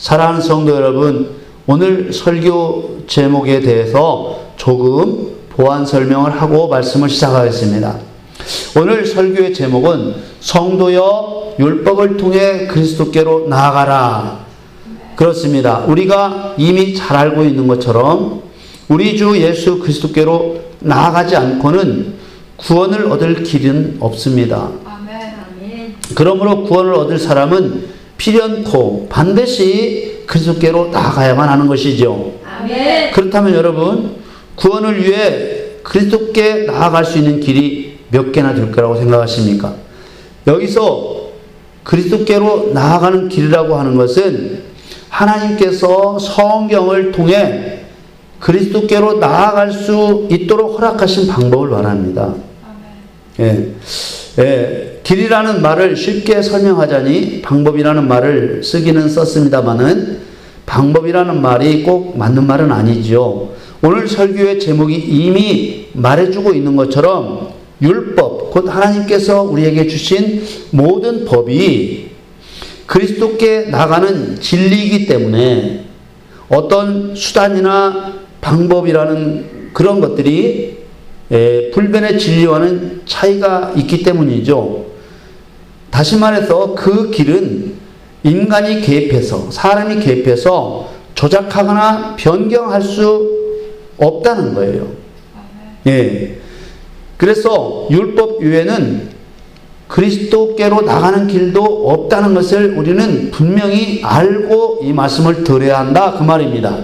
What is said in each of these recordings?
사랑하는 성도 여러분, 오늘 설교 제목에 대해서 조금 보완 설명을 하고 말씀을 시작하겠습니다. 오늘 설교의 제목은 성도여 율법을 통해 그리스도께로 나아가라. 그렇습니다. 우리가 이미 잘 알고 있는 것처럼 우리 주 예수 그리스도께로 나아가지 않고는 구원을 얻을 길은 없습니다. 아멘. 그러므로 구원을 얻을 사람은 필연코 반드시 그리스도께로 나아가야만 하는 것이죠. 아멘. 그렇다면 여러분, 구원을 위해 그리스도께 나아갈 수 있는 길이 몇 개나 될 거라고 생각하십니까? 여기서 그리스도께로 나아가는 길이라고 하는 것은 하나님께서 성경을 통해 그리스도께로 나아갈 수 있도록 허락하신 방법을 말합니다. 길이라는 말을 쉽게 설명하자니 방법이라는 말을 쓰기는 썼습니다마는 방법이라는 말이 꼭 맞는 말은 아니죠. 오늘 설교의 제목이 이미 말해주고 있는 것처럼 율법, 곧 하나님께서 우리에게 주신 모든 법이 그리스도께 나가는 진리이기 때문에 어떤 수단이나 방법이라는 그런 것들이 불변의 진리와는 차이가 있기 때문이죠. 다시 말해서 그 길은 인간이 개입해서, 사람이 개입해서 조작하거나 변경할 수 없다는 거예요. 그래서 율법 외에는 그리스도께로 나가는 길도 없다는 것을 우리는 분명히 알고 이 말씀을 들어야 한다, 그 말입니다.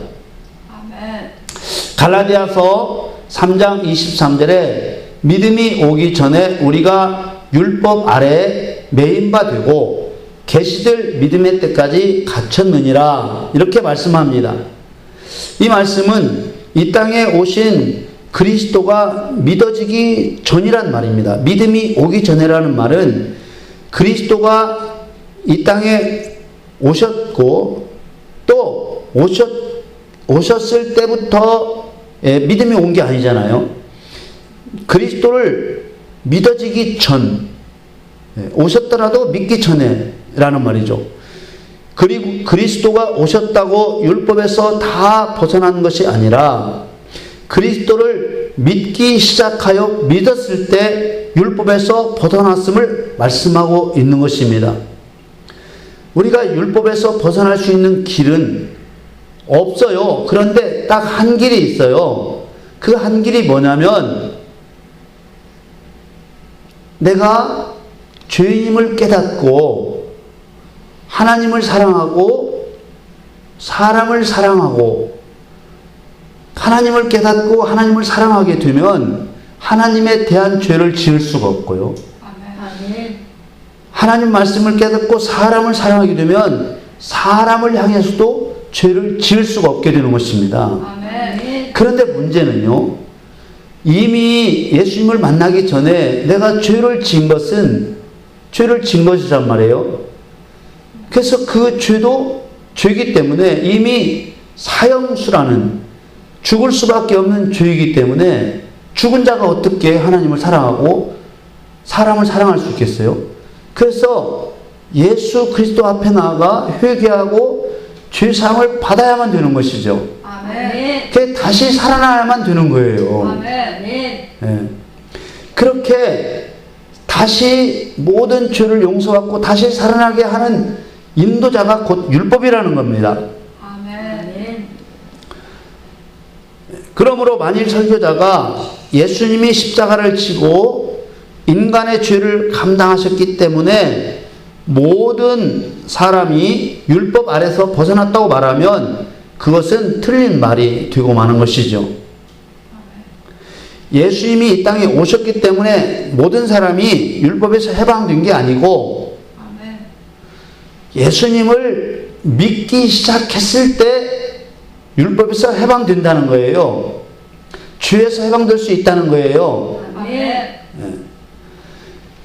갈라디아서 3장 23절에 믿음이 오기 전에 우리가 율법 아래에 매인 바 되고 계시들 믿음의 때까지 갇혔느니라, 이렇게 말씀합니다. 이 말씀은 이 땅에 오신 그리스도가 믿어지기 전이란 말입니다. 믿음이 오기 전이라는 말은 그리스도가 이 땅에 오셨고 또 오셨을 때부터 믿음이 온 게 아니잖아요. 그리스도를 믿어지기 전, 오셨더라도 믿기 전에 라는 말이죠. 그리고 그리스도가 오셨다고 율법에서 다 벗어난 것이 아니라 그리스도를 믿기 시작하여 믿었을 때 율법에서 벗어났음을 말씀하고 있는 것입니다. 우리가 율법에서 벗어날 수 있는 길은 없어요. 그런데 딱 한 길이 있어요. 그 한 길이 뭐냐면 내가 죄인임을 깨닫고 하나님을 사랑하고 사람을 사랑하고 하나님을 깨닫고 하나님을 사랑하게 되면 하나님에 대한 죄를 지을 수가 없고요. 하나님 말씀을 깨닫고 사람을 사랑하게 되면 사람을 향해서도 죄를 지을 수가 없게 되는 것입니다. 그런데 문제는요, 이미 예수님을 만나기 전에 내가 죄를 지은 것은 죄를 지은 것이란 말이에요. 그래서 그 죄도 죄이기 때문에 이미 사형수라는 죽을 수밖에 없는 죄이기 때문에 죽은 자가 어떻게 하나님을 사랑하고 사람을 사랑할 수 있겠어요? 그래서 예수 그리스도 앞에 나아가 회개하고 죄사함을 받아야만 되는 것이죠. 아멘. 다시 살아나야만 되는 거예요. 아멘. 그렇게 다시 모든 죄를 용서받고 다시 살아나게 하는 인도자가 곧 율법이라는 겁니다. 그러므로 만일 설교자가 예수님이 십자가를 지고 인간의 죄를 감당하셨기 때문에 모든 사람이 율법 아래서 벗어났다고 말하면 그것은 틀린 말이 되고 마는 것이죠. 예수님이 이 땅에 오셨기 때문에 모든 사람이 율법에서 해방된 게 아니고 예수님을 믿기 시작했을 때 율법에서 해방된다는 거예요. 죄에서 해방될 수 있다는 거예요.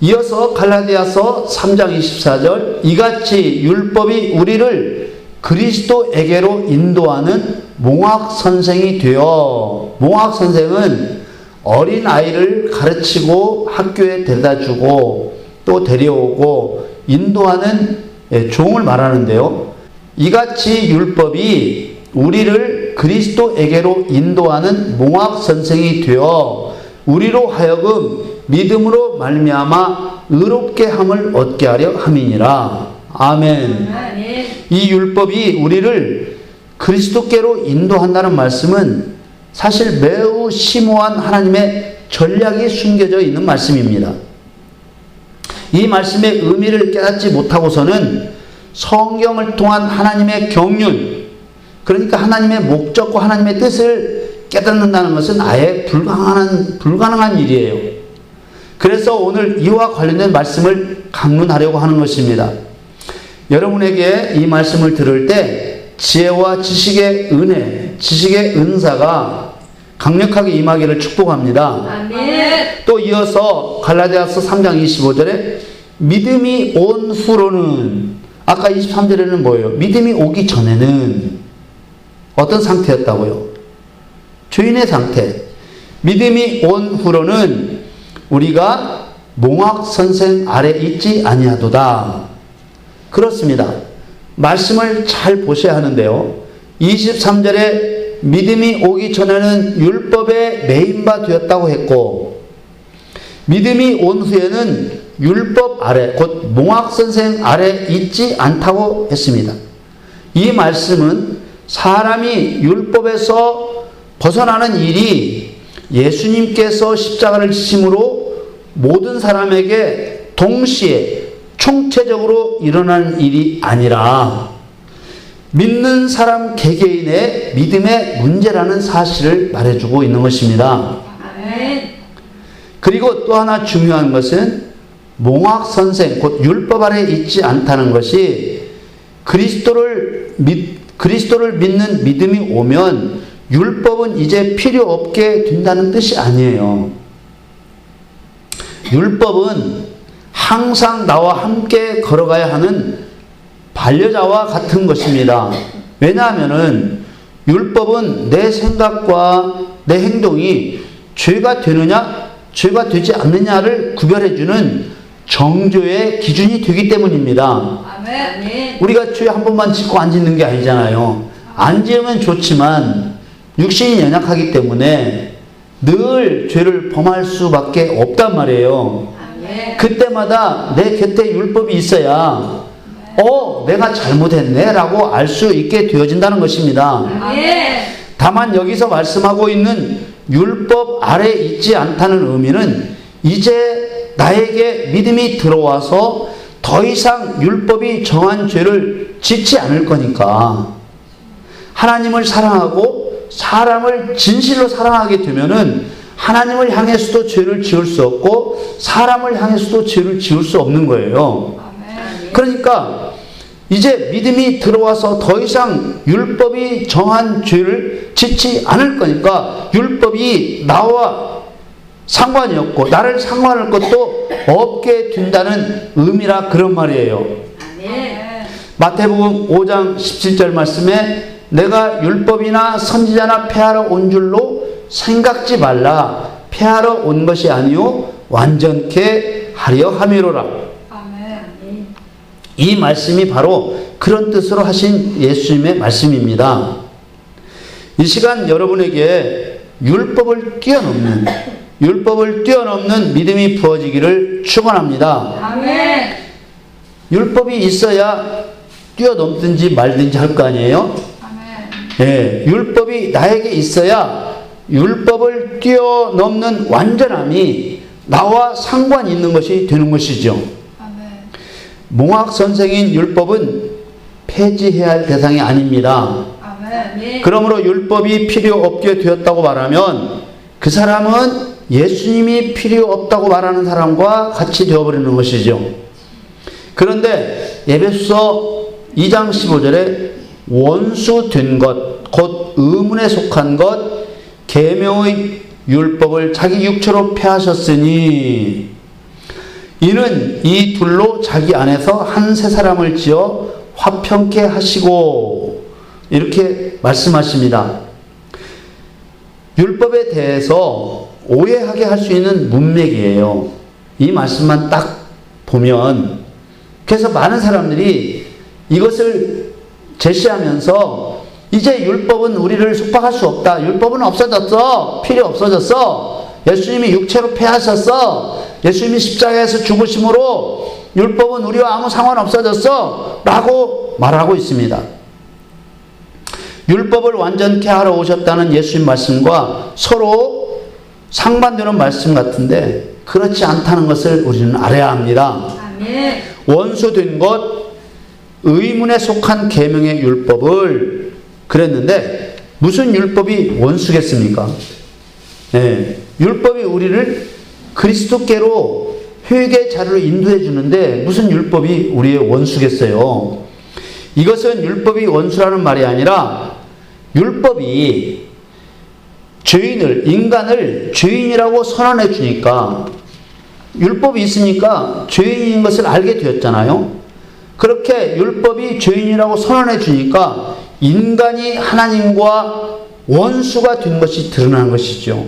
이어서 갈라디아서 3장 24절, 이같이 율법이 우리를 그리스도에게로 인도하는 몽학선생이 되어, 몽학선생은 어린아이를 가르치고 학교에 데려다주고 또 데려오고 인도하는 종을 말하는데요. 이같이 율법이 우리를 그리스도에게로 인도하는 몽학 선생이 되어 우리로 하여금 믿음으로 말미암아 의롭게 함을 얻게 하려 함이니라. 아멘. 이 율법이 우리를 그리스도께로 인도한다는 말씀은 사실 매우 심오한 하나님의 전략이 숨겨져 있는 말씀입니다. 이 말씀의 의미를 깨닫지 못하고서는 성경을 통한 하나님의 경륜, 그러니까 하나님의 목적과 하나님의 뜻을 깨닫는다는 것은 아예 불가능한 일이에요. 그래서 오늘 이와 관련된 말씀을 강론하려고 하는 것입니다. 여러분에게 이 말씀을 들을 때 지혜와 지식의 은혜, 지식의 은사가 강력하게 임하기를 축복합니다. 아멘. 또 이어서 갈라디아서 3장 25절에 믿음이 온 후로는, 아까 23절에는 뭐예요? 믿음이 오기 전에는 어떤 상태였다고요? 죄인의 상태. 믿음이 온 후로는 우리가 몽학 선생 아래 있지 아니하도다. 그렇습니다. 말씀을 잘 보셔야 하는데요. 23절에 믿음이 오기 전에는 율법에 매인바 되었다고 했고, 믿음이 온 후에는 율법 아래, 곧 몽학 선생 아래 있지 않다고 했습니다. 이 말씀은 사람이 율법에서 벗어나는 일이 예수님께서 십자가를 지심으로 모든 사람에게 동시에 총체적으로 일어나는 일이 아니라 믿는 사람 개개인의 믿음의 문제라는 사실을 말해주고 있는 것입니다. 그리고 또 하나 중요한 것은 몽학 선생, 곧 율법 아래 있지 않다는 것이 그리스도를 믿는 믿음이 오면 율법은 이제 필요 없게 된다는 뜻이 아니에요. 율법은 항상 나와 함께 걸어가야 하는 반려자와 같은 것입니다. 왜냐하면은 율법은 내 생각과 내 행동이 죄가 되느냐, 죄가 되지 않느냐를 구별해주는 정죄의 기준이 되기 때문입니다. 아멘. 우리가 죄 한 번만 짓고 안 짓는 게 아니잖아요. 안 지으면 좋지만 육신이 연약하기 때문에 늘 죄를 범할 수밖에 없단 말이에요. 아멘. 그때마다 내 곁에 율법이 있어야 내가 잘못했네 라고 알 수 있게 되어진다는 것입니다. 아멘. 다만 여기서 말씀하고 있는 율법 아래 있지 않다는 의미는 이제 나에게 믿음이 들어와서 더 이상 율법이 정한 죄를 짓지 않을 거니까, 하나님을 사랑하고 사람을 진실로 사랑하게 되면은 하나님을 향해서도 죄를 지을 수 없고 사람을 향해서도 죄를 지을 수 없는 거예요. 그러니까 이제 믿음이 들어와서 더 이상 율법이 정한 죄를 짓지 않을 거니까 율법이 나와 상관이 없고 나를 상관할 것도 없게 된다는 의미라 그런 말이에요. 마태복음 5장 17절 말씀에 내가 율법이나 선지자나 폐하러 온 줄로 생각지 말라. 폐하러 온 것이 아니요 완전케 하려 함이로라. 이 말씀이 바로 그런 뜻으로 하신 예수님의 말씀입니다. 이 시간 여러분에게 율법을 뛰어넘는 믿음이 부어지기를 축원합니다. 아멘. 율법이 있어야 뛰어넘든지 말든지 할 거 아니에요? 아멘. 예, 율법이 나에게 있어야 율법을 뛰어넘는 완전함이 나와 상관이 있는 것이 되는 것이죠. 아멘. 몽학 선생인 율법은 폐지해야 할 대상이 아닙니다. 아멘. 그러므로 율법이 필요 없게 되었다고 말하면 그 사람은 예수님이 필요 없다고 말하는 사람과 같이 되어버리는 것이죠. 그런데 에베소서 2장 15절에 원수 된 것, 곧 의문에 속한 것, 계명의 율법을 자기 육체로 폐하셨으니 이는 이 둘로 자기 안에서 한 새 사람을 지어 화평케 하시고, 이렇게 말씀하십니다. 율법에 대해서 오해하게 할 수 있는 문맥이에요. 이 말씀만 딱 보면. 그래서 많은 사람들이 이것을 제시하면서 이제 율법은 우리를 속박할 수 없다. 율법은 없어졌어. 필요 없어졌어. 예수님이 육체로 패하셨어. 예수님이 십자가에서 죽으심으로 율법은 우리와 아무 상관 없어졌어. 라고 말하고 있습니다. 율법을 완전케 하러 오셨다는 예수님 말씀과 서로 상반되는 말씀 같은데 그렇지 않다는 것을 우리는 알아야 합니다. 아멘. 원수된 것, 의문에 속한 계명의 율법을 그랬는데 무슨 율법이 원수겠습니까? 네, 율법이 우리를 그리스도께로 회개 자리로 인도해 주는데 무슨 율법이 우리의 원수겠어요? 이것은 율법이 원수라는 말이 아니라 율법이 인간을 죄인이라고 선언해 주니까 율법이 있으니까 죄인인 것을 알게 되었잖아요. 그렇게 율법이 죄인이라고 선언해 주니까 인간이 하나님과 원수가 된 것이 드러나는 것이죠.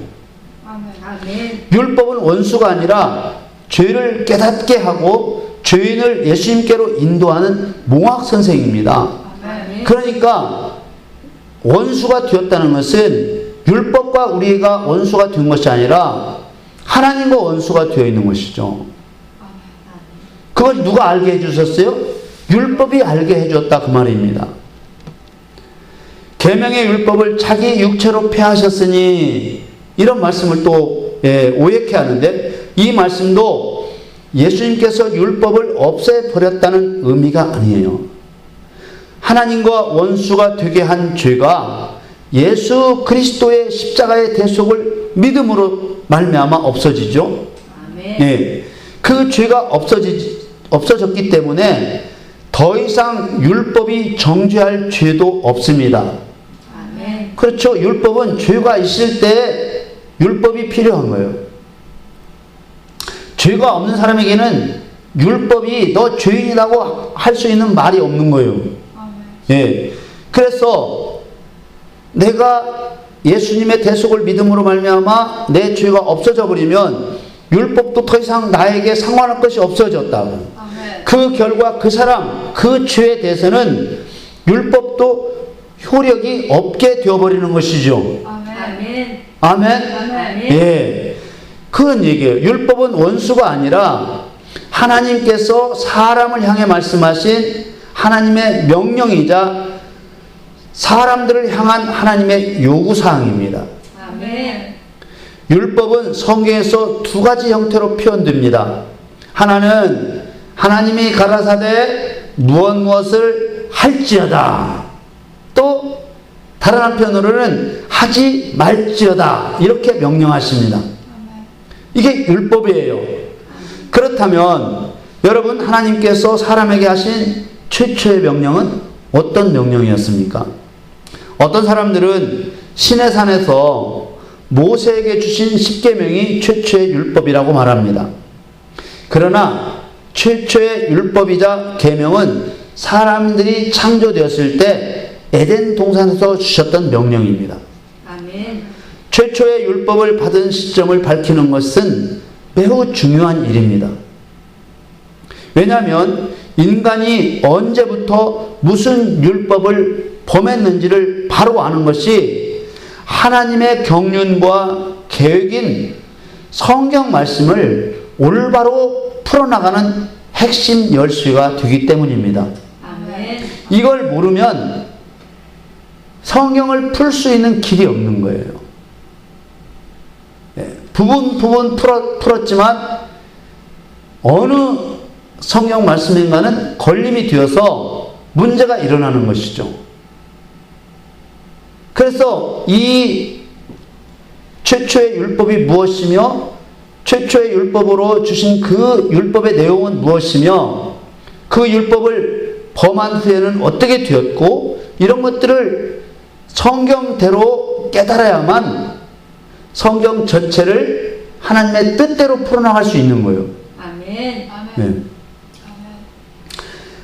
아멘. 율법은 원수가 아니라 죄를 깨닫게 하고 죄인을 예수님께로 인도하는 몽학 선생입니다. 아멘. 그러니까 원수가 되었다는 것은 율법과 우리가 원수가 된 것이 아니라 하나님과 원수가 되어 있는 것이죠. 그걸 누가 알게 해주셨어요? 율법이 알게 해줬다 그 말입니다. 계명의 율법을 자기 육체로 폐하셨으니 이런 말씀을 또 오역해 하는데 이 말씀도 예수님께서 율법을 없애버렸다는 의미가 아니에요. 하나님과 원수가 되게 한 죄가 예수 그리스도의 십자가의 대속을 믿음으로 말미암아 없어지죠. 아멘. 예, 그 죄가 없어졌기 때문에 더 이상 율법이 정죄할 죄도 없습니다. 아멘. 그렇죠. 율법은 죄가 있을 때 율법이 필요한 거예요. 죄가 없는 사람에게는 율법이 너 죄인이라고 할 수 있는 말이 없는 거예요. 아멘. 예. 그래서 내가 예수님의 대속을 믿음으로 말미암아 내 죄가 없어져 버리면 율법도 더 이상 나에게 상관할 것이 없어졌다고. 아멘. 그 결과 그 사람, 그 죄에 대해서는 율법도 효력이 없게 되어버리는 것이죠. 아멘. 아멘? 아멘. 예. 그런 얘기예요. 율법은 원수가 아니라 하나님께서 사람을 향해 말씀하신 하나님의 명령이자 사람들을 향한 하나님의 요구사항입니다. 아멘. 율법은 성경에서 두 가지 형태로 표현됩니다. 하나는 하나님이 가라사대 무엇을 할지어다. 또 다른 한편으로는 하지 말지어다. 이렇게 명령하십니다. 이게 율법이에요. 그렇다면 여러분 하나님께서 사람에게 하신 최초의 명령은 어떤 명령이었습니까? 어떤 사람들은 시내산에서 모세에게 주신 십계명이 최초의 율법이라고 말합니다. 그러나 최초의 율법이자 계명은 사람들이 창조되었을 때 에덴 동산에서 주셨던 명령입니다. 아멘. 최초의 율법을 받은 시점을 밝히는 것은 매우 중요한 일입니다. 왜냐하면 인간이 언제부터 무슨 율법을 범했는지를 바로 아는 것이 하나님의 경륜과 계획인 성경 말씀을 올바로 풀어나가는 핵심 열쇠가 되기 때문입니다. 아멘. 이걸 모르면 성경을 풀 수 있는 길이 없는 거예요. 부분 풀었지만 어느 성경 말씀인가는 걸림이 되어서 문제가 일어나는 것이죠. 그래서 이 최초의 율법이 무엇이며 최초의 율법으로 주신 그 율법의 내용은 무엇이며 그 율법을 범한 후에는 어떻게 되었고 이런 것들을 성경대로 깨달아야만 성경 전체를 하나님의 뜻대로 풀어나갈 수 있는 거예요. 아멘. 네.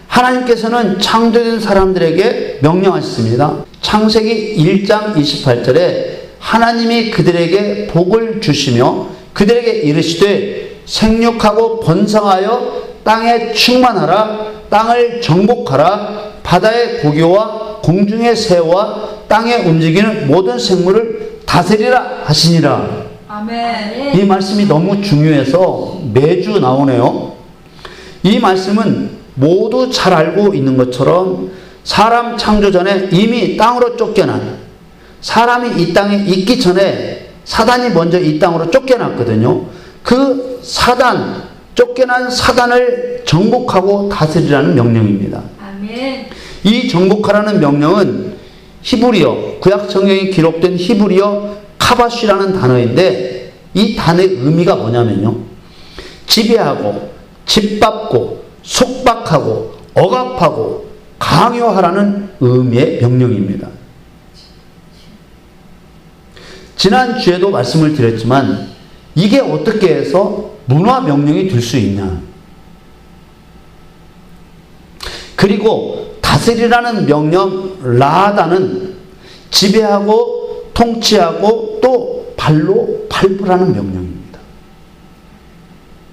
하나님께서는 창조된 사람들에게 명령하셨습니다. 창세기 1장 28절에 하나님이 그들에게 복을 주시며 그들에게 이르시되 생육하고 번성하여 땅에 충만하라 땅을 정복하라 바다의 고기와 공중의 새와 땅에 움직이는 모든 생물을 다스리라 하시니라. 아멘. 이 말씀이 너무 중요해서 매주 나오네요. 이 말씀은 모두 잘 알고 있는 것처럼 사람 창조 전에 이미 땅으로 쫓겨난, 사람이 이 땅에 있기 전에 사단이 먼저 이 땅으로 쫓겨났거든요. 그 쫓겨난 사단을 정복하고 다스리라는 명령입니다. 아멘. 이 정복하라는 명령은 히브리어, 구약 성경에 기록된 히브리어 카바시라는 단어인데, 이 단어의 의미가 뭐냐면요, 지배하고 짓밟고 속박하고 억압하고 강요하라는 의미의 명령입니다. 지난주에도 말씀을 드렸지만 이게 어떻게 해서 문화 명령이 될 수 있냐. 그리고 다스리라는 명령 라다는 지배하고 통치하고 또 발로 밟으라는 명령입니다.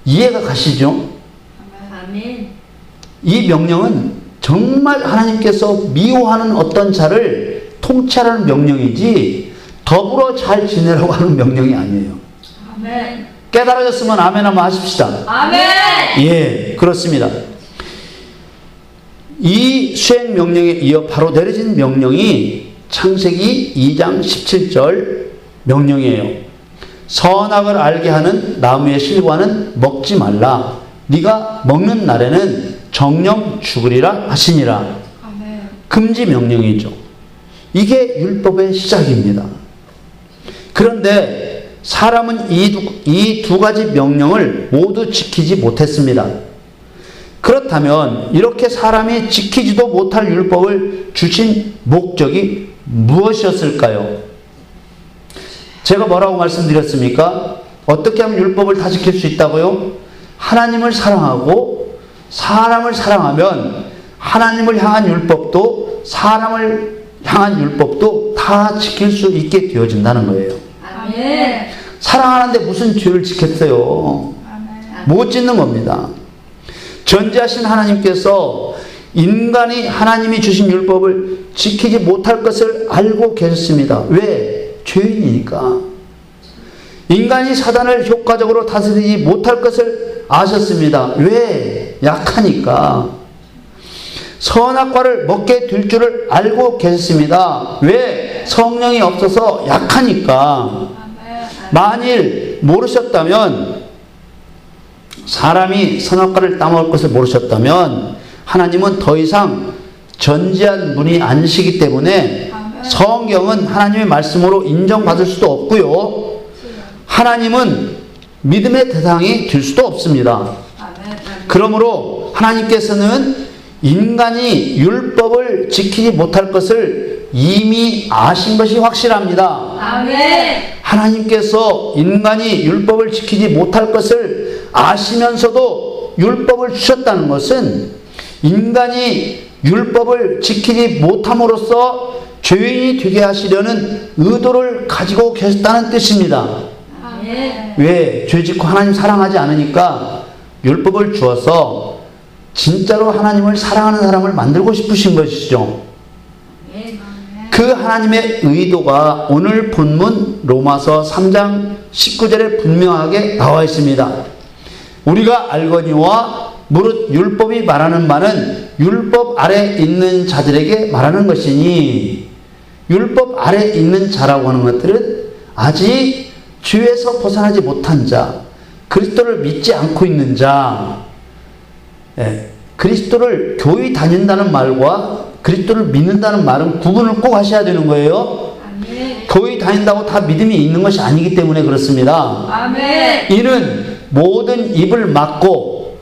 이해가 가시죠? 아멘. 이 명령은 정말 하나님께서 미워하는 어떤 자를 통치하라는 명령이지 더불어 잘 지내라고 하는 명령이 아니에요. 아멘. 깨달아졌으면 아멘 한번 하십시다. 아멘. 예, 그렇습니다. 이 수행 명령에 이어 바로 내려진 명령이 창세기 2장 17절 명령이에요. 선악을 알게 하는 나무의 실과는 먹지 말라. 네가 먹는 날에는 정령 죽으리라 하시니라. 아멘. 금지 명령이죠. 이게 율법의 시작입니다. 그런데 사람은 이 두 가지 명령을 모두 지키지 못했습니다. 그렇다면 이렇게 사람이 지키지도 못할 율법을 주신 목적이 무엇이었을까요? 제가 뭐라고 말씀드렸습니까? 어떻게 하면 율법을 다 지킬 수 있다고요? 하나님을 사랑하고 사람을 사랑하면 하나님을 향한 율법도 사람을 향한 율법도 다 지킬 수 있게 되어진다는 거예요. 아멘. 사랑하는데 무슨 죄를 지켰어요? 아멘. 못 짓는 겁니다. 전지하신 하나님께서 인간이 하나님이 주신 율법을 지키지 못할 것을 알고 계셨습니다. 왜? 죄인이니까. 인간이 사단을 효과적으로 다스리지 못할 것을 아셨습니다. 왜? 약하니까. 선악과를 먹게 될 줄을 알고 계셨습니다. 왜? 성령이 없어서 약하니까. 만일 모르셨다면, 사람이 선악과를 따먹을 것을 모르셨다면 하나님은 더 이상 전지한 분이 아니시기 때문에 성경은 하나님의 말씀으로 인정받을 수도 없고요, 하나님은 믿음의 대상이 될 수도 없습니다. 그러므로 하나님께서는 인간이 율법을 지키지 못할 것을 이미 아신 것이 확실합니다. 아멘. 하나님께서 인간이 율법을 지키지 못할 것을 아시면서도 율법을 주셨다는 것은 인간이 율법을 지키지 못함으로써 죄인이 되게 하시려는 의도를 가지고 계셨다는 뜻입니다. 아멘. 왜? 죄 짓고 하나님 사랑하지 않으니까 율법을 주어서 진짜로 하나님을 사랑하는 사람을 만들고 싶으신 것이죠. 그 하나님의 의도가 오늘 본문 로마서 3장 19절에 분명하게 나와 있습니다. 우리가 알거니와 무릇 율법이 말하는 바는 율법 아래 있는 자들에게 말하는 것이니, 율법 아래 있는 자라고 하는 것들은 아직 죄에서 벗어나지 못한 자, 그리스도를 믿지 않고 있는 자, 그리스도를 교회 다닌다는 말과 그리스도를 믿는다는 말은 구분을 꼭 하셔야 되는 거예요. 아멘. 교회 다닌다고 다 믿음이 있는 것이 아니기 때문에 그렇습니다. 아멘. 이는 모든 입을 막고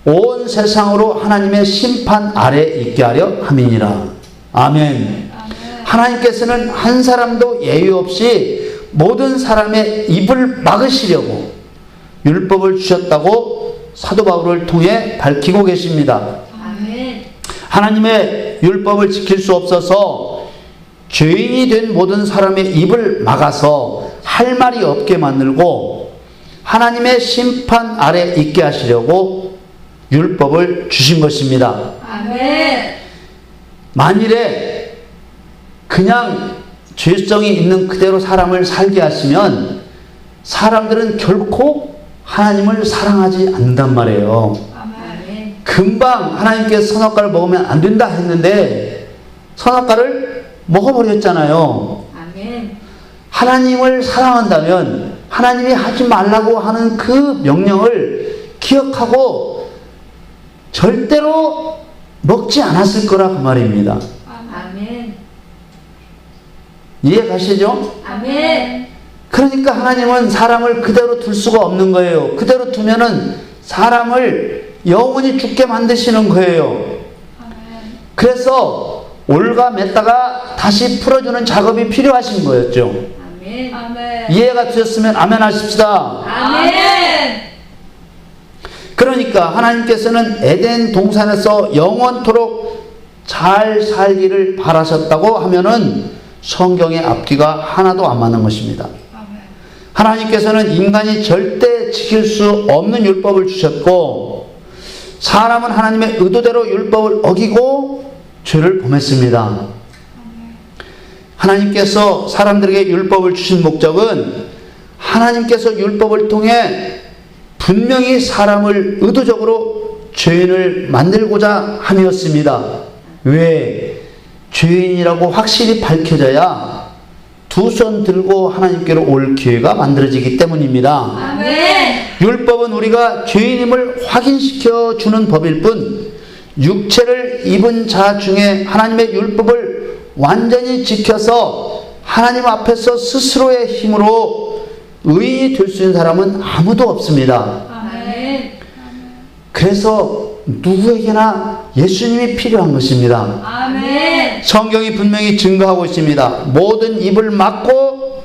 온 세상으로 하나님의 심판 아래 있게 하려 함이니라. 아멘. 하나님께서는 한 사람도 예외 없이 모든 사람의 입을 막으시려고 율법을 주셨다고 사도 바울을 통해 밝히고 계십니다. 아멘. 하나님의 율법을 지킬 수 없어서 죄인이 된 모든 사람의 입을 막아서 할 말이 없게 만들고 하나님의 심판 아래 있게 하시려고 율법을 주신 것입니다. 아멘. 만일에 그냥 죄성이 있는 그대로 사람을 살게 하시면 사람들은 결코 하나님을 사랑하지 않는단 말이에요. 아멘. 금방 하나님께서 선악과를 먹으면 안 된다 했는데 선악과를 먹어버렸잖아요. 아멘. 하나님을 사랑한다면 하나님이 하지 말라고 하는 그 명령을 기억하고 절대로 먹지 않았을 거라 그 말입니다. 아멘. 이해 가시죠? 아멘. 그러니까 하나님은 사람을 그대로 둘 수가 없는 거예요. 그대로 두면은 사람을 영원히 죽게 만드시는 거예요. 그래서 올가맸다가 다시 풀어주는 작업이 필요하신 거였죠. 아멘. 아멘. 이해가 되셨으면 아멘 하십시다. 아멘. 그러니까 하나님께서는 에덴 동산에서 영원토록 잘 살기를 바라셨다고 하면은 성경의 앞뒤가 하나도 안 맞는 것입니다. 하나님께서는 인간이 절대 지킬 수 없는 율법을 주셨고 사람은 하나님의 의도대로 율법을 어기고 죄를 범했습니다. 하나님께서 사람들에게 율법을 주신 목적은 하나님께서 율법을 통해 분명히 사람을 의도적으로 죄인을 만들고자 함이었습니다. 왜? 죄인이라고 확실히 밝혀져야 두 손 들고 하나님께로 올 기회가 만들어지기 때문입니다. 아멘. 율법은 우리가 죄인임을 확인시켜 주는 법일 뿐 육체를 입은 자 중에 하나님의 율법을 완전히 지켜서 하나님 앞에서 스스로의 힘으로 의인이 될 수 있는 사람은 아무도 없습니다. 아멘. 그래서 누구에게나 예수님이 필요한 것입니다. 아멘. 성경이 분명히 증거하고 있습니다. 모든 입을 막고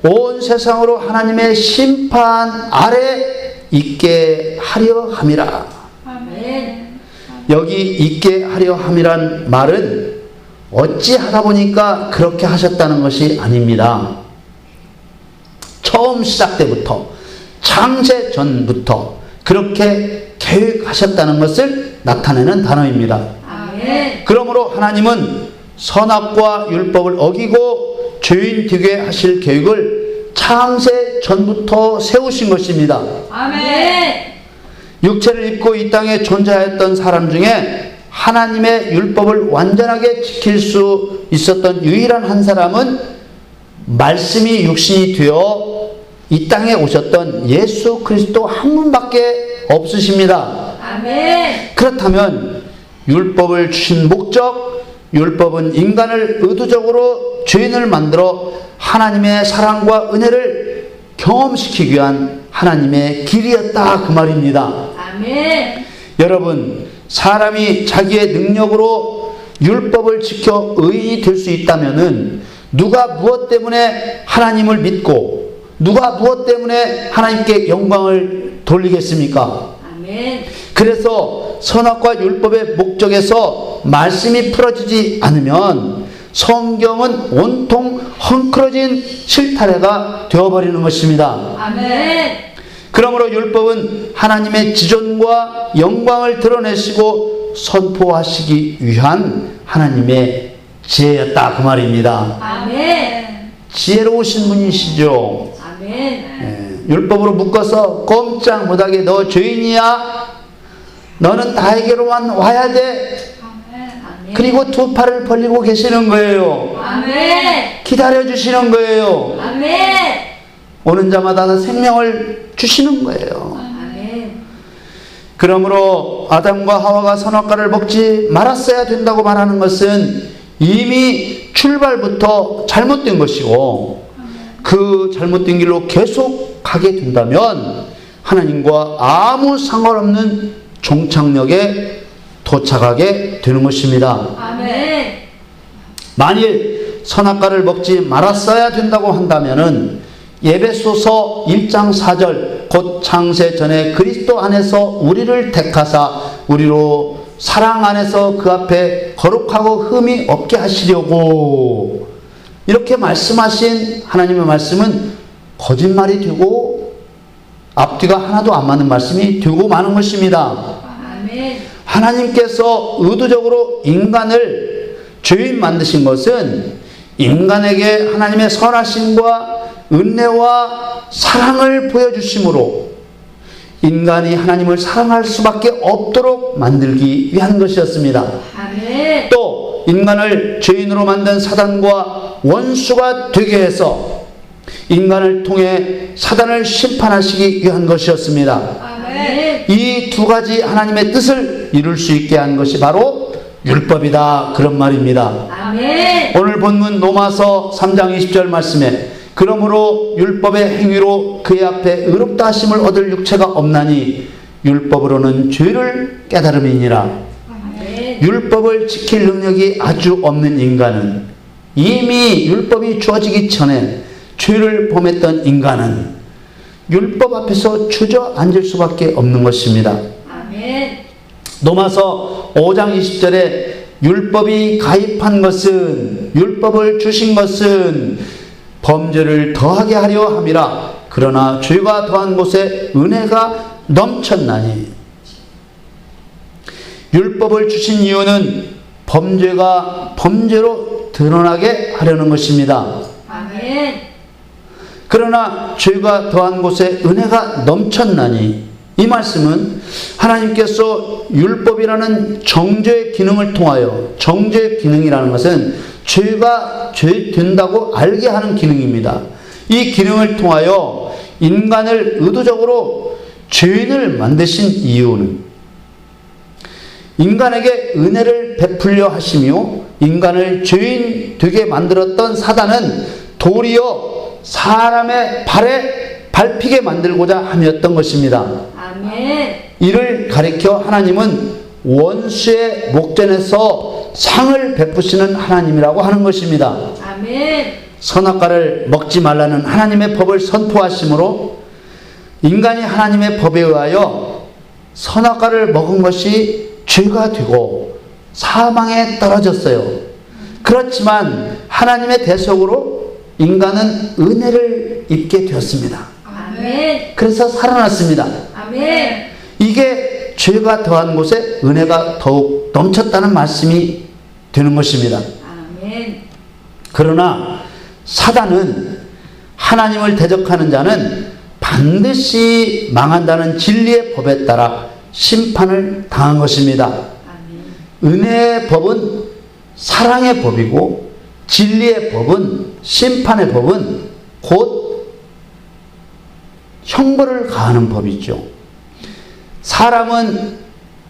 온 세상으로 하나님의 심판 아래 있게 하려 함이라. 아멘. 여기 있게 하려 함이란 말은 어찌 하다 보니까 그렇게 하셨다는 것이 아닙니다. 처음 시작 때부터 창세 전부터 그렇게 계획하셨다는 것을 나타내는 단어입니다. 아멘. 그러므로 하나님은 선악과 율법을 어기고 죄인 되게 하실 계획을 창세 전부터 세우신 것입니다. 아멘. 육체를 입고 이 땅에 존재하였던 사람 중에 하나님의 율법을 완전하게 지킬 수 있었던 유일한 한 사람은 말씀이 육신이 되어 이 땅에 오셨던 예수 그리스도 한 분밖에 없으십니다. 아멘. 그렇다면 율법을 주신 목적, 율법은 인간을 의도적으로 죄인을 만들어 하나님의 사랑과 은혜를 경험시키기 위한 하나님의 길이었다 그 말입니다. 아멘. 여러분, 사람이 자기의 능력으로 율법을 지켜 의인이 될 수 있다면은 누가 무엇 때문에 하나님을 믿고 누가 무엇 때문에 하나님께 영광을 돌리겠습니까? 아멘. 그래서 선악과 율법의 목적에서 말씀이 풀어지지 않으면 성경은 온통 헝클어진 실타래가 되어버리는 것입니다. 아멘. 그러므로 율법은 하나님의 지존과 영광을 드러내시고 선포하시기 위한 하나님의 지혜였다 그 말입니다. 아멘. 지혜로우신 분이시죠. 아멘. 율법으로 묶어서 꼼짝 못하게 너 죄인이야. 너는 나에게로만 와야 돼. 아멘. 그리고 두 팔을 벌리고 계시는 거예요. 아멘. 기다려주시는 거예요. 아멘. 오는 자마다 생명을 주시는 거예요. 아멘. 그러므로 아담과 하와가 선악과를 먹지 말았어야 된다고 말하는 것은 이미 출발부터 잘못된 것이고 그 잘못된 길로 계속 가게 된다면 하나님과 아무 상관없는 종착역에 도착하게 되는 것입니다. 아멘. 만일 선악과를 먹지 말았어야 된다고 한다면은 에베소서 1장 4절 곧 창세 전에 그리스도 안에서 우리를 택하사 우리로 사랑 안에서 그 앞에 거룩하고 흠이 없게 하시려고 이렇게 말씀하신 하나님의 말씀은 거짓말이 되고 앞뒤가 하나도 안 맞는 말씀이 되고 마는 것입니다. 아멘. 하나님께서 의도적으로 인간을 죄인 만드신 것은 인간에게 하나님의 선하심과 은혜와 사랑을 보여주심으로 인간이 하나님을 사랑할 수밖에 없도록 만들기 위한 것이었습니다. 아멘. 또 인간을 죄인으로 만든 사단과 원수가 되게 해서 인간을 통해 사단을 심판하시기 위한 것이었습니다. 아멘. 이 두 가지 하나님의 뜻을 이룰 수 있게 한 것이 바로 율법이다, 그런 말입니다. 아멘. 오늘 본문 로마서 3장 20절 말씀에 그러므로 율법의 행위로 그의 앞에 의롭다 하심을 얻을 육체가 없나니 율법으로는 죄를 깨달음이니라. 아멘. 율법을 지킬 능력이 아주 없는 인간은, 이미 율법이 주어지기 전에 죄를 범했던 인간은 율법 앞에서 주저앉을 수밖에 없는 것입니다. 아멘. 로마서 5장 20절에 율법이 가입한 것은, 율법을 주신 것은 범죄를 더하게 하려 함이라. 그러나 죄가 더한 곳에 은혜가 넘쳤나니. 율법을 주신 이유는 범죄가 범죄로 드러나게 하려는 것입니다. 아멘. 그러나 죄가 더한 곳에 은혜가 넘쳤나니, 이 말씀은 하나님께서 율법이라는 정죄의 기능을 통하여, 정죄의 기능이라는 것은 죄가 죄 된다고 알게 하는 기능입니다. 이 기능을 통하여 인간을 의도적으로 죄인을 만드신 이유는 인간에게 은혜를 베풀려 하시며 인간을 죄인 되게 만들었던 사단은 도리어 사람의 발에 밟히게 만들고자 함이었던 것입니다. 아멘. 이를 가리켜 하나님은 원수의 목전에서 상을 베푸시는 하나님이라고 하는 것입니다. 아멘. 선악과를 먹지 말라는 하나님의 법을 선포하심으로 인간이 하나님의 법에 의하여 선악과를 먹은 것이 죄가 되고 사망에 떨어졌어요. 그렇지만 하나님의 대속으로 인간은 은혜를 입게 되었습니다. 아멘. 그래서 살아났습니다. 아멘. 이게 죄가 더한 곳에 은혜가 더욱 넘쳤다는 말씀이 되는 것입니다. 아멘. 그러나 사단은, 하나님을 대적하는 자는 반드시 망한다는 진리의 법에 따라 심판을 당한 것입니다. 아멘. 은혜의 법은 사랑의 법이고 진리의 법은, 심판의 법은 곧 형벌을 가하는 법이죠. 사람은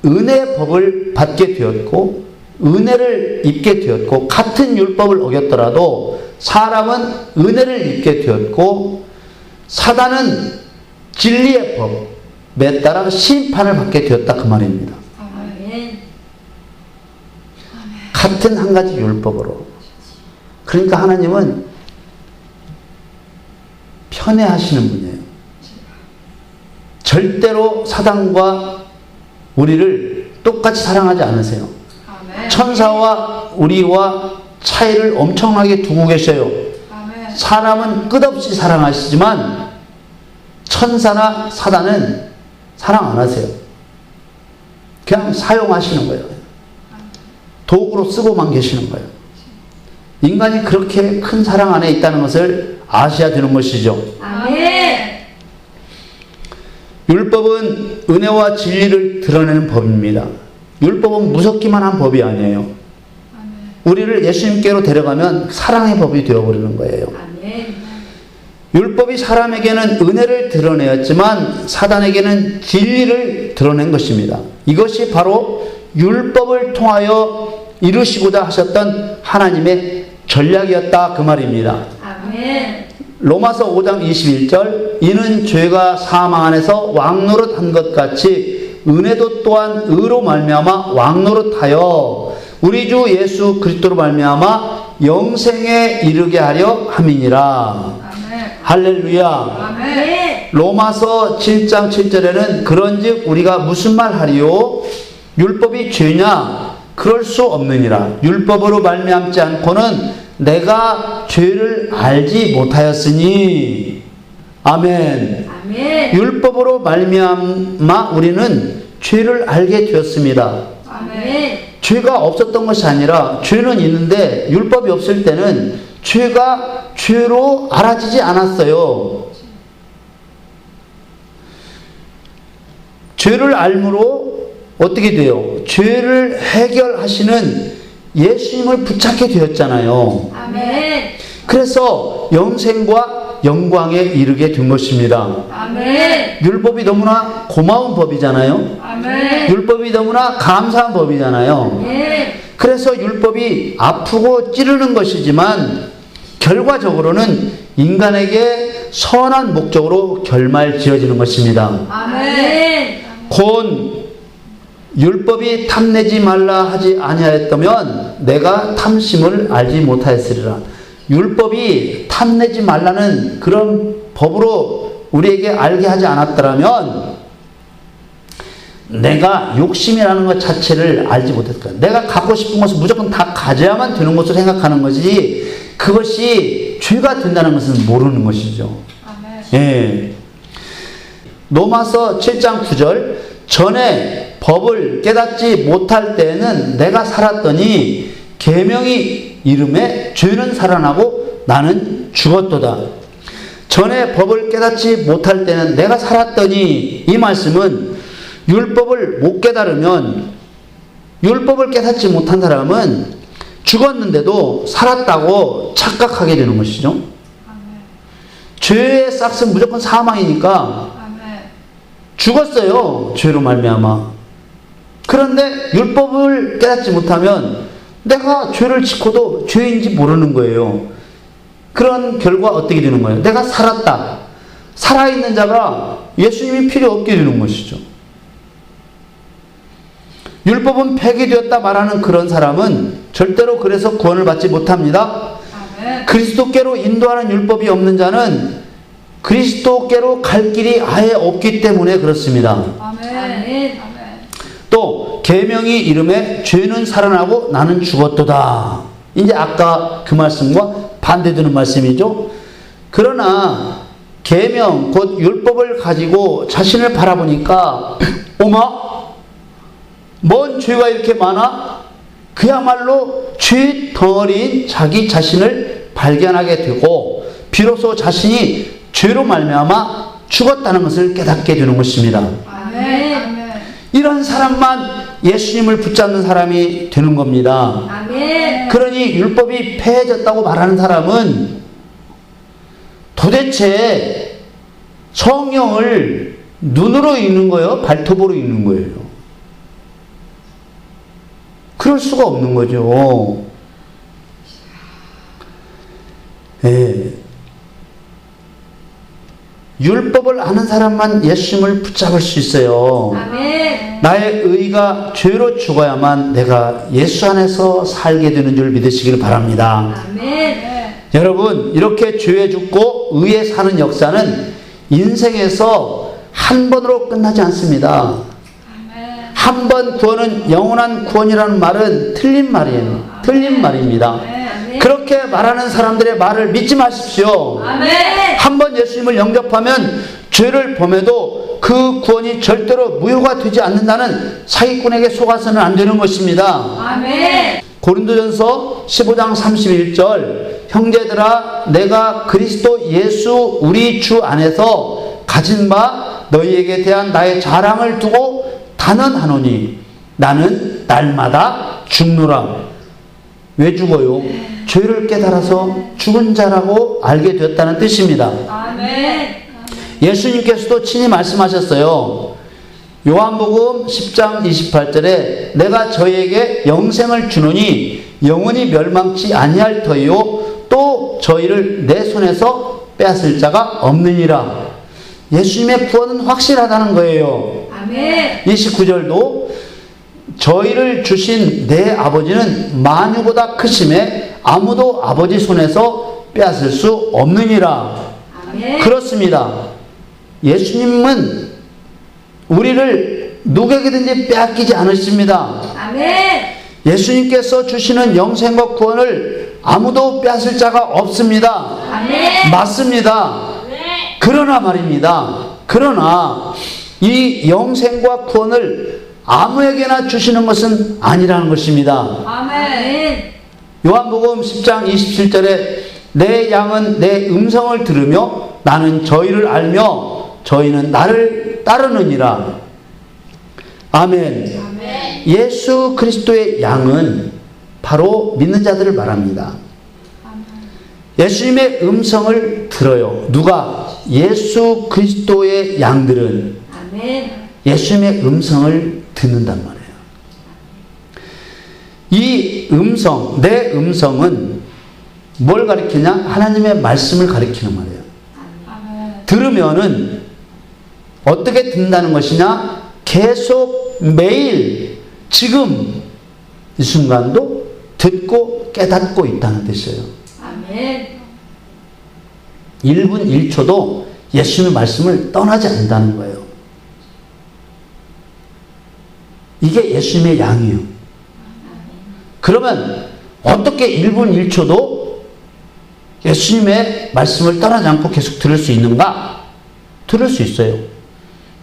은혜의 법을 받게 되었고 은혜를 입게 되었고, 같은 율법을 어겼더라도 사람은 은혜를 입게 되었고 사단은 진리의 법에 따라 심판을 받게 되었다, 그 말입니다. 아멘. 같은 한 가지 율법으로. 그러니까 하나님은 편애하시는 분이에요. 절대로 사단과 우리를 똑같이 사랑하지 않으세요. 아멘. 천사와 우리와 차이를 엄청나게 두고 계셔요. 아멘. 사람은 끝없이 사랑하시지만 천사나 사단은 사랑 안 하세요. 그냥 사용하시는 거예요. 도구로 쓰고만 계시는 거예요. 인간이 그렇게 큰 사랑 안에 있다는 것을 아셔야 되는 것이죠. 아멘. 율법은 은혜와 진리를 드러내는 법입니다. 율법은 무섭기만 한 법이 아니에요. 우리를 예수님께로 데려가면 사랑의 법이 되어버리는 거예요. 아멘. 율법이 사람에게는 은혜를 드러내었지만 사단에게는 진리를 드러낸 것입니다. 이것이 바로 율법을 통하여 이루시고자 하셨던 하나님의 전략이었다, 그 말입니다. 아멘. 로마서 5장 21절, 이는 죄가 사망 안에서 왕노릇한 것 같이 은혜도 또한 의로 말미암아 왕노릇하여 우리 주 예수 그리스도로 말미암아 영생에 이르게 하려 함이니라. 아멘. 할렐루야. 아멘. 로마서 7장 7절에는 그런즉 우리가 무슨 말 하리요? 율법이 죄냐? 그럴 수 없느니라. 율법으로 말미암지 않고는 내가 죄를 알지 못하였으니. 아멘. 아멘. 율법으로 말미암아 우리는 죄를 알게 되었습니다. 아멘. 죄가 없었던 것이 아니라 죄는 있는데 율법이 없을 때는 죄가 죄로 알아지지 않았어요. 죄를 알므로 어떻게 돼요? 죄를 해결하시는 예수님을 붙잡게 되었잖아요. 아멘. 그래서 영생과 영광에 이르게 된 것입니다. 아멘. 율법이 너무나 고마운 법이잖아요. 아멘. 율법이 너무나 감사한 법이잖아요. 예. 그래서 율법이 아프고 찌르는 것이지만 결과적으로는 인간에게 선한 목적으로 결말 지어지는 것입니다. 아멘. 곧 율법이 탐내지 말라 하지 아니하였다면 내가 탐심을 알지 못하였으리라. 율법이 탐내지 말라는 그런 법으로 우리에게 알게 하지 않았더라면 내가 욕심이라는 것 자체를 알지 못했을 거야. 내가 갖고 싶은 것을 무조건 다 가져야만 되는 것으로 생각하는 것이지 그것이 죄가 된다는 것은 모르는 것이죠. 아멘. 예. 로마서 7장 9절 전에 법을 깨닫지 못할 때에는 내가 살았더니 계명이 이름에 죄는 살아나고 나는 죽었도다. 전에 법을 깨닫지 못할 때는 내가 살았더니 이 말씀은 율법을 못 깨달으면 율법을 깨닫지 못한 사람은 죽었는데도 살았다고 착각하게 되는 것이죠. 아멘. 죄의 싹은 무조건 사망이니까 아멘. 죽었어요. 죄로 말미암아. 그런데 율법을 깨닫지 못하면 내가 죄를 짓고도 죄인지 모르는 거예요. 그런 결과 어떻게 되는 거예요? 내가 살았다. 살아있는 자가 예수님이 필요 없게 되는 것이죠. 율법은 폐기되었다 말하는 그런 사람은 절대로 그래서 구원을 받지 못합니다. 아멘. 그리스도께로 인도하는 율법이 없는 자는 그리스도께로 갈 길이 아예 없기 때문에 그렇습니다. 아멘. 아멘. 또 계명이 이름에 죄는 살아나고 나는 죽었도다. 이제 아까 그 말씀과 반대되는 말씀이죠. 그러나 계명 곧 율법을 가지고 자신을 바라보니까 어머 뭔 죄가 이렇게 많아? 그야말로 죄 덩어리인 자기 자신을 발견하게 되고 비로소 자신이 죄로 말미암아 죽었다는 것을 깨닫게 되는 것입니다. 아멘. 아멘. 이런 사람만 예수님을 붙잡는 사람이 되는 겁니다. 아멘. 그러니 율법이 폐해졌다고 말하는 사람은 도대체 성경을 눈으로 읽는 거예요? 발톱으로 읽는 거예요? 그럴 수가 없는 거죠. 예. 율법을 아는 사람만 예수님을 붙잡을 수 있어요. 아멘. 나의 의가 죄로 죽어야만 내가 예수 안에서 살게 되는 줄 믿으시길 바랍니다. 아멘. 여러분, 이렇게 죄에 죽고 의에 사는 역사는 인생에서 한 번으로 끝나지 않습니다. 한 번 구원은 영원한 구원이라는 말은 틀린 말이에요. 틀린 말입니다. 그렇게 말하는 사람들의 말을 믿지 마십시오. 아멘. 한 번 예수님을 영접하면 죄를 범해도 그 구원이 절대로 무효가 되지 않는다는 사기꾼에게 속아서는 안 되는 것입니다. 아멘. 고린도전서 15장 31절 형제들아 내가 그리스도 예수 우리 주 안에서 가진 바 너희에게 대한 나의 자랑을 두고 단언하노니 나는 날마다 죽노라. 왜 죽어요? 죄를 깨달아서 죽은 자라고 알게 되었다는 뜻입니다. 아멘. 예수님께서도 친히 말씀하셨어요. 요한복음 10장 28절에 내가 저희에게 영생을 주노니 영원히 멸망치 아니할 터이요 또 저희를 내 손에서 빼앗을 자가 없느니라. 예수님의 구원은 확실하다는 거예요. 아멘. 29절도 저희를 주신 내 아버지는 만유보다 크심에 아무도 아버지 손에서 빼앗을 수 없느니라. 아멘. 그렇습니다. 예수님은 우리를 누구에게든지 빼앗기지 않으십니다. 아멘. 예수님께서 주시는 영생과 구원을 아무도 빼앗을 자가 없습니다. 아멘. 맞습니다. 그러나 말입니다. 그러나 이 영생과 구원을 아무에게나 주시는 것은 아니라는 것입니다. 아멘. 요한복음 10장 27절에 내 양은 내 음성을 들으며 나는 저희를 알며 저희는 나를 따르느니라. 아멘. 아멘. 예수 그리스도의 양은 바로 믿는 자들을 말합니다. 예수님의 음성을 들어요. 누가? 예수 그리스도의 양들은 아멘. 예수님의 음성을 듣는단 말이에요. 이 음성, 내 음성은 뭘 가리키냐? 하나님의 말씀을 가리키는 말이에요. 아멘. 들으면은 어떻게 듣는다는 것이냐? 계속 매일 지금 이 순간도 듣고 깨닫고 있다는 뜻이에요. 아멘. 1분 1초도 예수님의 말씀을 떠나지 않는다는 거예요. 이게 예수님의 양이에요. 그러면 어떻게 1분 1초도 예수님의 말씀을 떠나지 않고 계속 들을 수 있는가? 들을 수 있어요.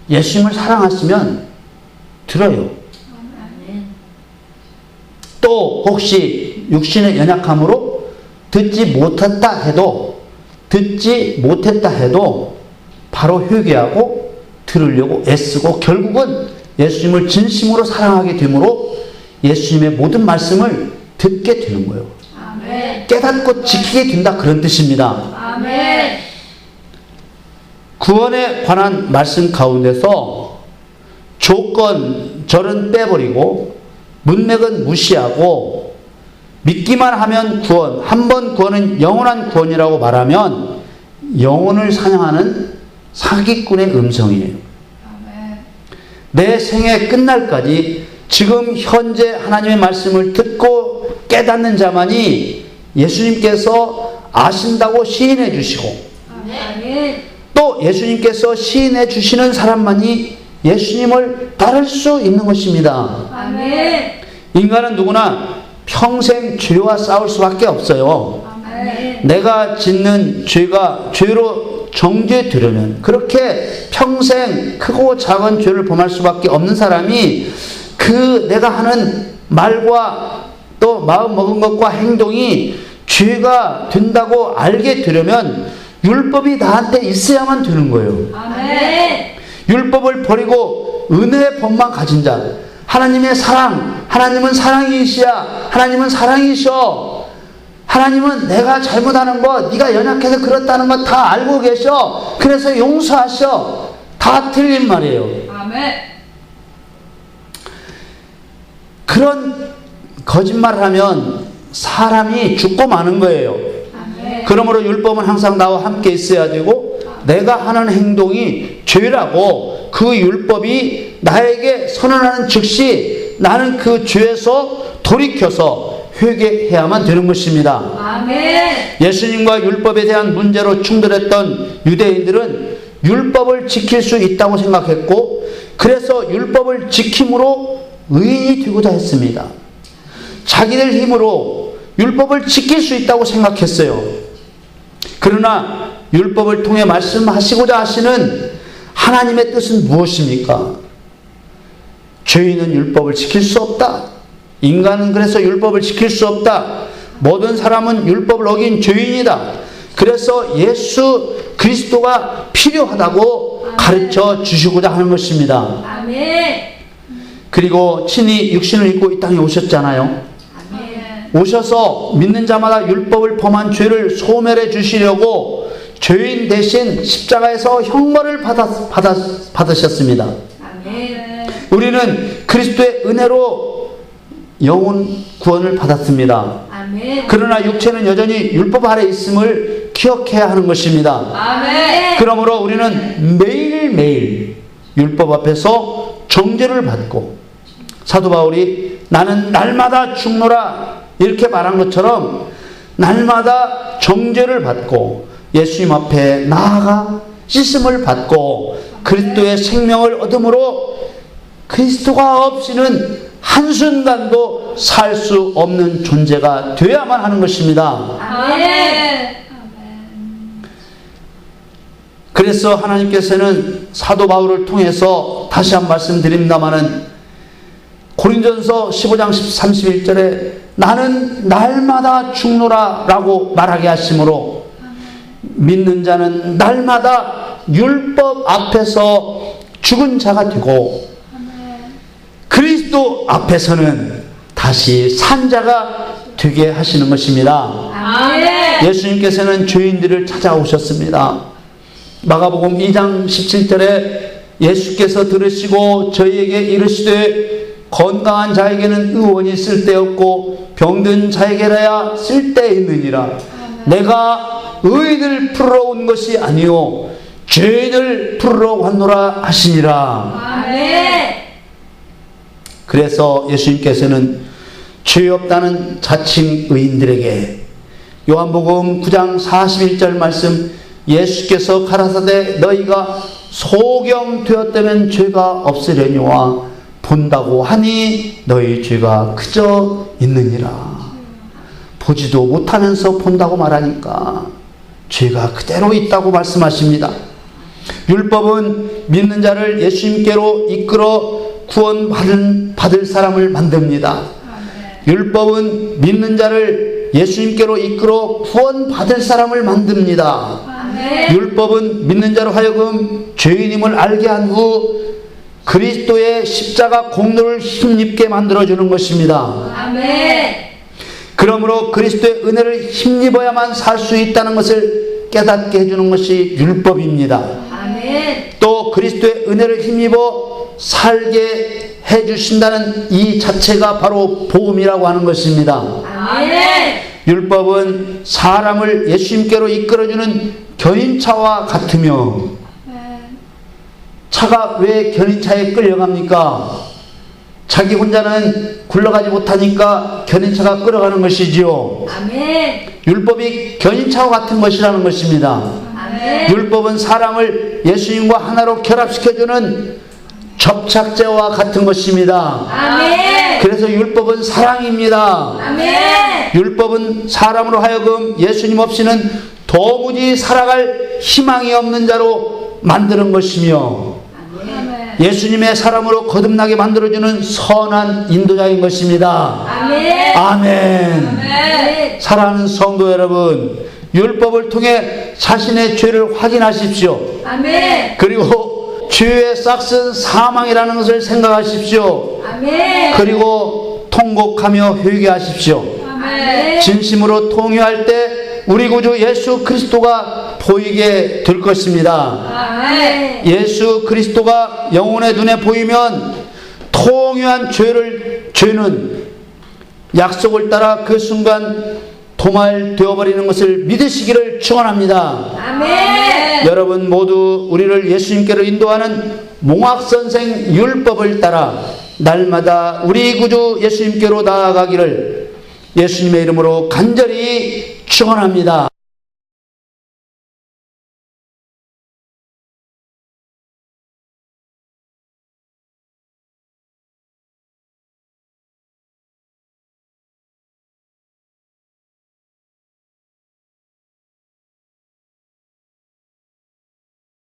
예수님을 사랑하시면 들어요. 아멘. 또 혹시 육신의 연약함으로 듣지 못했다 해도 바로 회개하고 들으려고 애쓰고 결국은 예수님을 진심으로 사랑하게 되므로 예수님의 모든 말씀을 듣게 되는 거예요. 아멘. 깨닫고 지키게 된다, 그런 뜻입니다. 아멘. 구원에 관한 말씀 가운데서 조건절은 빼버리고 문맥은 무시하고 믿기만 하면 구원, 한 번 구원은 영원한 구원이라고 말하면 영혼을 사냥하는 사기꾼의 음성이에요. 아멘. 내 생애 끝날까지 지금 현재 하나님의 말씀을 듣고 깨닫는 자만이 예수님께서 아신다고 시인해 주시고 아멘. 또 예수님께서 시인해 주시는 사람만이 예수님을 따를 수 있는 것입니다. 아멘. 인간은 누구나 평생 죄와 싸울 수밖에 없어요. 아멘. 내가 짓는 죄가 죄로 정죄되려면 그렇게 평생 크고 작은 죄를 범할 수밖에 없는 사람이 그 내가 하는 말과 또 마음 먹은 것과 행동이 죄가 된다고 알게 되려면 율법이 나한테 있어야만 되는 거예요. 아멘. 율법을 버리고 은혜의 법만 가진 자, 하나님의 사랑, 하나님은 사랑이시야, 하나님은 사랑이셔, 하나님은 내가 잘못하는 것, 네가 연약해서 그렇다는 것 다 알고 계셔, 그래서 용서하셔, 다 틀린 말이에요. 아멘. 그런 거짓말을 하면 사람이 죽고 마는 거예요. 아멘. 그러므로 율법은 항상 나와 함께 있어야 되고 내가 하는 행동이 죄라고 그 율법이 나에게 선언하는 즉시 나는 그 죄에서 돌이켜서 회개해야만 되는 것입니다. 아멘. 예수님과 율법에 대한 문제로 충돌했던 유대인들은 율법을 지킬 수 있다고 생각했고 그래서 율법을 지킴으로 의인이 되고자 했습니다. 자기들 힘으로 율법을 지킬 수 있다고 생각했어요. 그러나 율법을 통해 말씀하시고자 하시는 하나님의 뜻은 무엇입니까? 죄인은 율법을 지킬 수 없다. 인간은 그래서 율법을 지킬 수 없다. 모든 사람은 율법을 어긴 죄인이다. 그래서 예수 그리스도가 필요하다고 가르쳐 주시고자 하는 것입니다. 아멘. 그리고 친히 육신을 입고 이 땅에 오셨잖아요. 아멘. 오셔서 믿는 자마다 율법을 범한 죄를 소멸해 주시려고 죄인 대신 십자가에서 형벌을 받으셨습니다. 아멘. 우리는 그리스도의 은혜로 영혼 구원을 받았습니다. 아멘. 그러나 육체는 여전히 율법 아래 있음을 기억해야 하는 것입니다. 아멘. 그러므로 우리는 매일매일 율법 앞에서 정죄를 받고 사도 바울이 나는 날마다 죽노라 이렇게 말한 것처럼 날마다 정죄를 받고 예수님 앞에 나아가 씻음을 받고 그리스도의 생명을 얻음으로 그리스도가 없이는 한순간도 살 수 없는 존재가 되어야만 하는 것입니다. 아멘. 그래서 하나님께서는 사도 바울을 통해서 다시 한 말씀 드립니다마는 고린전서 15장 31절에 나는 날마다 죽노라 라고 말하게 하심으로 믿는 자는 날마다 율법 앞에서 죽은 자가 되고 그리스도 앞에서는 다시 산 자가 되게 하시는 것입니다. 아멘. 예수님께서는 죄인들을 찾아오셨습니다. 마가복음 2장 17절에 예수께서 들으시고 저희에게 이르시되 건강한 자에게는 의원이 쓸데없고 병든 자에게라야 쓸데있느니라. 내가 의인을 부르러 온 것이 아니요 죄인을 부르러 왔노라 하시니라. 아멘. 그래서 예수님께서는 죄 없다는 자칭 의인들에게 요한복음 9장 41절 말씀 예수께서 가라사대 너희가 소경되었다면 죄가 없으려니와 본다고 하니 너희 죄가 그저 있느니라. 보지도 못하면서 본다고 말하니까 죄가 그대로 있다고 말씀하십니다. 율법은 믿는 자를 예수님께로 이끌어 구원받을 사람을 만듭니다. 율법은 믿는 자를 예수님께로 이끌어 구원받을 사람을 만듭니다. 아멘. 율법은 믿는 자로 하여금 죄인임을 알게 한 후 그리스도의 십자가 공로를 힘입게 만들어주는 것입니다. 아멘. 그러므로 그리스도의 은혜를 힘입어야만 살 수 있다는 것을 깨닫게 해주는 것이 율법입니다. 아멘. 또 그리스도의 은혜를 힘입어 살게 해주신다는 이 자체가 바로 복음이라고 하는 것입니다. 아멘. 율법은 사람을 예수님께로 이끌어주는 견인차와 같으며 차가 왜 견인차에 끌려갑니까? 자기 혼자는 굴러가지 못하니까 견인차가 끌어가는 것이지요. 아멘. 율법이 견인차와 같은 것이라는 것입니다. 아멘. 율법은 사람을 예수님과 하나로 결합시켜주는 접착제와 같은 것입니다. 아멘. 그래서 율법은 사랑입니다. 아멘. 율법은 사람으로 하여금 예수님 없이는 도무지 살아갈 희망이 없는 자로 만드는 것이며 예수님의 사람으로 거듭나게 만들어주는 선한 인도자인 것입니다. 아멘. 아멘. 아멘. 사랑하는 성도 여러분, 율법을 통해 자신의 죄를 확인하십시오. 아멘. 그리고 죄의 싹은 사망이라는 것을 생각하십시오. 아멘. 그리고 통곡하며 회개하십시오. 아멘. 진심으로 통회할 때 우리 구주 예수 그리스도가 보이게 될 것입니다. 아멘. 예수 그리스도가 영혼의 눈에 보이면 통회한 죄는 약속을 따라 그 순간 도말되어 버리는 것을 믿으시기를 축원합니다. 아멘. 여러분 모두 우리를 예수님께로 인도하는 몽학선생 율법을 따라 날마다 우리 구주 예수님께로 나아가기를 예수님의 이름으로 간절히 축원합니다.